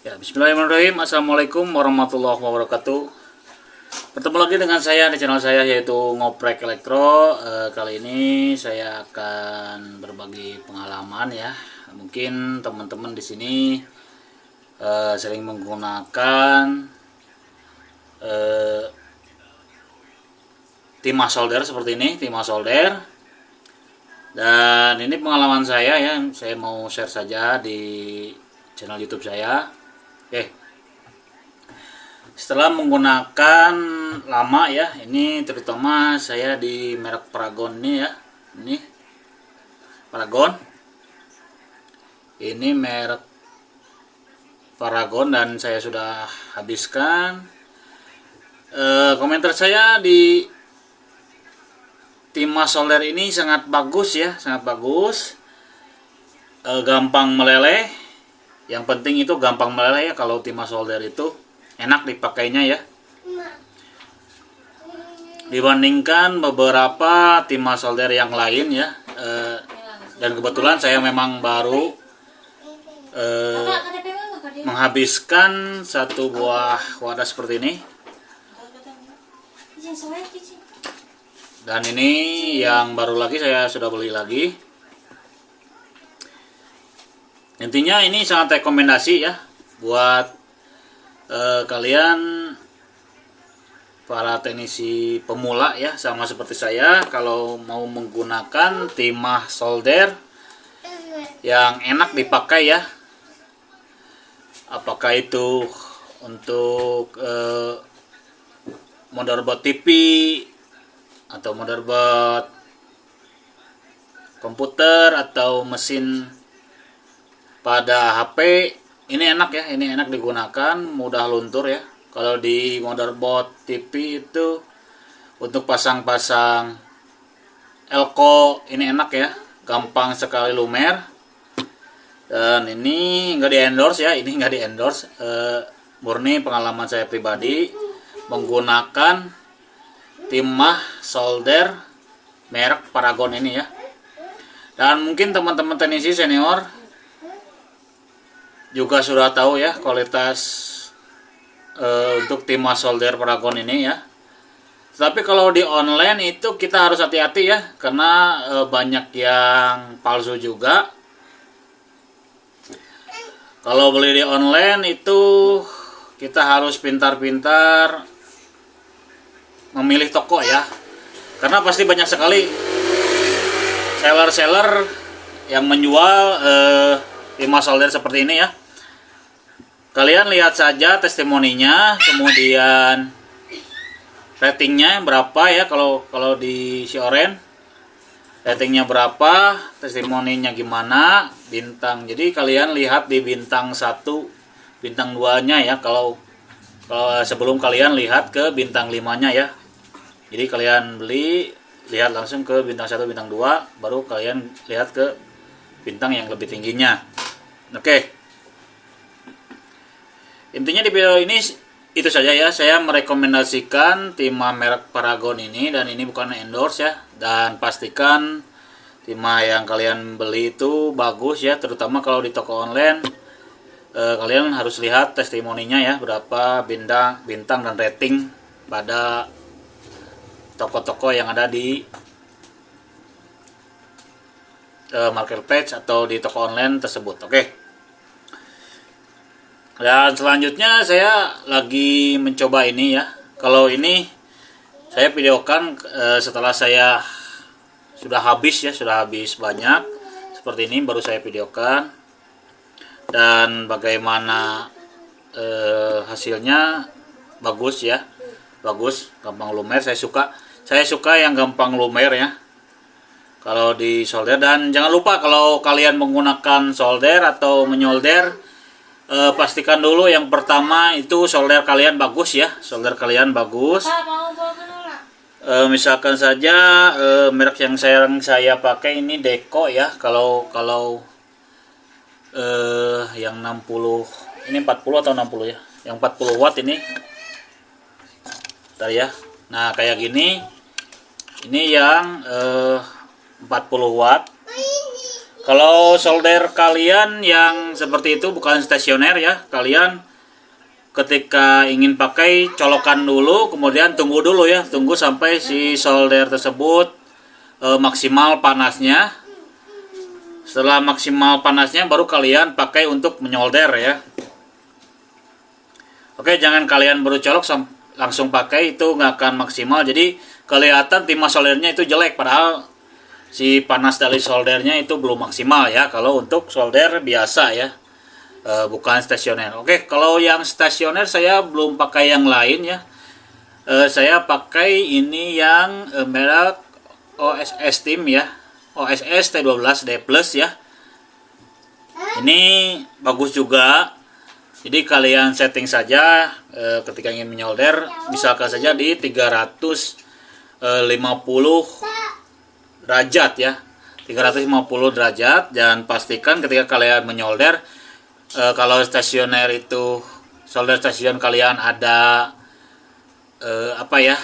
Ya, bismillahirrahmanirrahim. Assalamualaikum warahmatullahi wabarakatuh. Bertemu lagi dengan saya di channel saya yaitu Ngoprek Elektro. Kali ini saya akan berbagi pengalaman ya. Mungkin teman-teman di sini sering menggunakan timah solder seperti ini, timah solder. Dan ini pengalaman saya ya. Saya mau share saja di channel YouTube saya. Oke. Setelah menggunakan lama ya, ini terutama saya di merek Paragon ini ya. Ini Paragon. Ini merek Paragon dan saya sudah habiskan. Komentar saya di timah solder ini sangat bagus ya, sangat bagus. Gampang meleleh. Yang penting itu gampang meleleh ya, kalau timah solder itu enak dipakainya ya. Dibandingkan beberapa timah solder yang lain ya. Dan kebetulan saya memang baru menghabiskan satu buah wadah seperti ini. Dan ini yang baru lagi saya sudah beli lagi. Intinya ini sangat rekomendasi ya buat kalian para teknisi pemula ya, sama seperti saya. Kalau mau menggunakan timah solder yang enak dipakai ya, apakah itu untuk motherboard TV atau motherboard komputer atau mesin pada HP, ini enak ya, ini enak digunakan, mudah luntur ya. Kalau di motherboard TV itu untuk pasang-pasang elko ini enak ya, gampang sekali lumer. Dan ini nggak di endorse ya, ini nggak di endorse, murni pengalaman saya pribadi menggunakan timah solder merek Paragon ini ya. Dan mungkin teman-teman teknisi senior juga sudah tahu ya kualitas untuk timah solder Paragon ini ya. Tapi kalau di online itu kita harus hati-hati ya, karena banyak yang palsu juga. Kalau beli di online itu kita harus pintar-pintar memilih toko ya, karena pasti banyak sekali seller-seller yang menjual timah solder seperti ini ya. Kalian lihat saja testimoninya, kemudian ratingnya berapa ya. Kalau di Sioren ratingnya berapa, testimoninya gimana, bintang. Jadi kalian lihat di bintang 1, bintang 2-nya ya. Kalau sebelum kalian lihat ke bintang 5-nya ya. Jadi kalian beli, lihat langsung ke bintang 1, bintang 2, baru kalian lihat ke bintang yang lebih tingginya. Oke. Intinya di video ini itu saja ya. Saya merekomendasikan timah merek Paragon ini, dan ini bukan endorse ya. Dan pastikan timah yang kalian beli itu bagus ya, terutama kalau di toko online. Kalian harus lihat testimoninya ya, berapa bintang dan rating pada toko-toko yang ada di marketplace atau di toko online tersebut. Oke. Dan selanjutnya saya lagi mencoba ini ya. Kalau ini saya videokan setelah saya sudah habis ya, sudah habis banyak seperti ini, baru saya videokan. Dan bagaimana hasilnya, bagus ya, bagus, gampang lumer. Saya suka yang gampang lumer ya kalau di solder. Dan jangan lupa kalau kalian menggunakan solder atau menyolder, pastikan dulu yang pertama itu solder kalian bagus ya, solder kalian bagus. Misalkan saja merek yang saya pakai ini Deco ya. Kalau yang 60, ini 40 atau 60 ya, yang 40 watt ini bentar ya. Nah kayak gini, ini yang 40 watt. Kalau solder kalian yang seperti itu bukan stasioner ya, kalian ketika ingin pakai colokan dulu, kemudian tunggu dulu ya, tunggu sampai si solder tersebut maksimal panasnya. Setelah maksimal panasnya baru kalian pakai untuk menyolder ya. Oke, jangan kalian baru colok langsung pakai, itu nggak akan maksimal, jadi kelihatan timah soldernya itu jelek, padahal si panas dari soldernya itu belum maksimal ya kalau untuk solder biasa ya, bukan stasioner. Oke, kalau yang stasioner saya belum pakai yang lain ya. Saya pakai ini yang merek OSS Team ya, OSS T12D Plus ya. Ini bagus juga. Jadi kalian setting saja ketika ingin menyolder, misalkan saja di 350 derajat ya, 350 derajat, dan pastikan ketika kalian menyolder, kalau stasioner itu solder station kalian ada apa ya,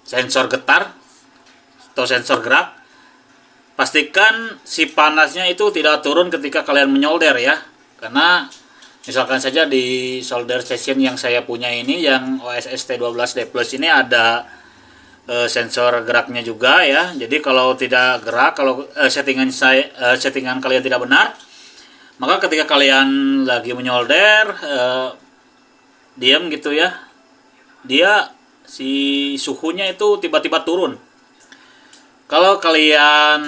sensor getar atau sensor gerak, pastikan si panasnya itu tidak turun ketika kalian menyolder ya. Karena misalkan saja di solder station yang saya punya ini, yang OSS T12D Plus ini ada sensor geraknya juga ya. Jadi kalau tidak gerak, kalau settingan kalian tidak benar, maka ketika kalian lagi menyolder diam gitu ya, dia si suhunya itu tiba-tiba turun. Kalau kalian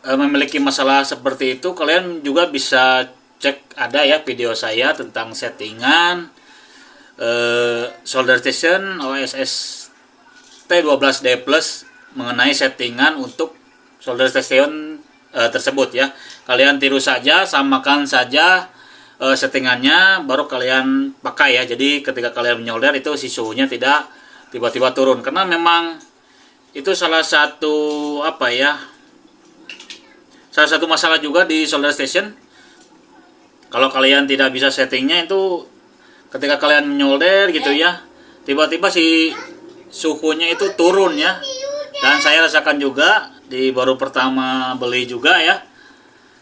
memiliki masalah seperti itu, kalian juga bisa cek, ada ya video saya tentang settingan solder station OSS T12D Plus mengenai settingan untuk solder station tersebut ya. Kalian tiru saja, samakan saja settingannya, baru kalian pakai ya. Jadi ketika kalian menyolder itu si suhunya tidak tiba-tiba turun, karena memang itu salah satu apa ya, salah satu masalah juga di solder station. Kalau kalian tidak bisa settingnya itu ketika kalian menyolder gitu ya, tiba-tiba si suhunya itu turun ya. Dan saya rasakan juga di baru pertama beli juga ya,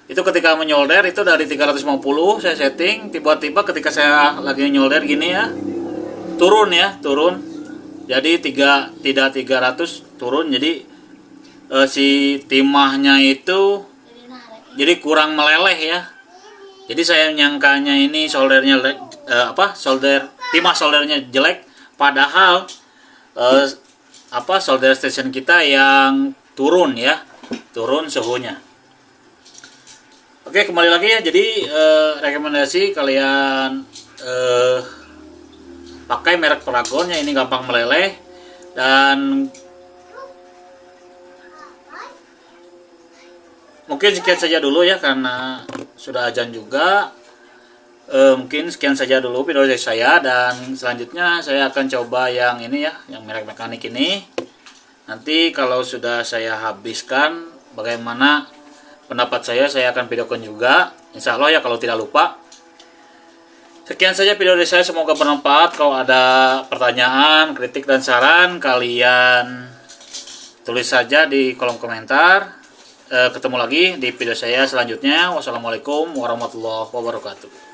itu ketika menyolder itu dari 350 saya setting, tiba-tiba ketika saya lagi menyolder gini ya, turun ya, turun. Jadi tidak 300, turun. Jadi si timahnya itu jadi kurang meleleh ya. Jadi saya menyangkanya ini soldernya timah soldernya jelek, padahal solder station kita yang turun ya, turun suhunya. Oke, kembali lagi ya. Jadi rekomendasi kalian pakai merek Paragon ya, ini gampang meleleh. Dan mungkin sekian saja dulu ya, karena sudah azan juga. Mungkin sekian saja dulu video dari saya, dan selanjutnya saya akan coba yang ini ya, yang merek mekanik ini. Nanti kalau sudah saya habiskan bagaimana pendapat saya akan videokan juga, insya Allah ya, kalau tidak lupa. Sekian saja video dari saya, semoga bermanfaat. Kalau ada pertanyaan, kritik, dan saran, kalian tulis saja di kolom komentar. Ketemu lagi di video saya selanjutnya. Wassalamualaikum warahmatullahi wabarakatuh.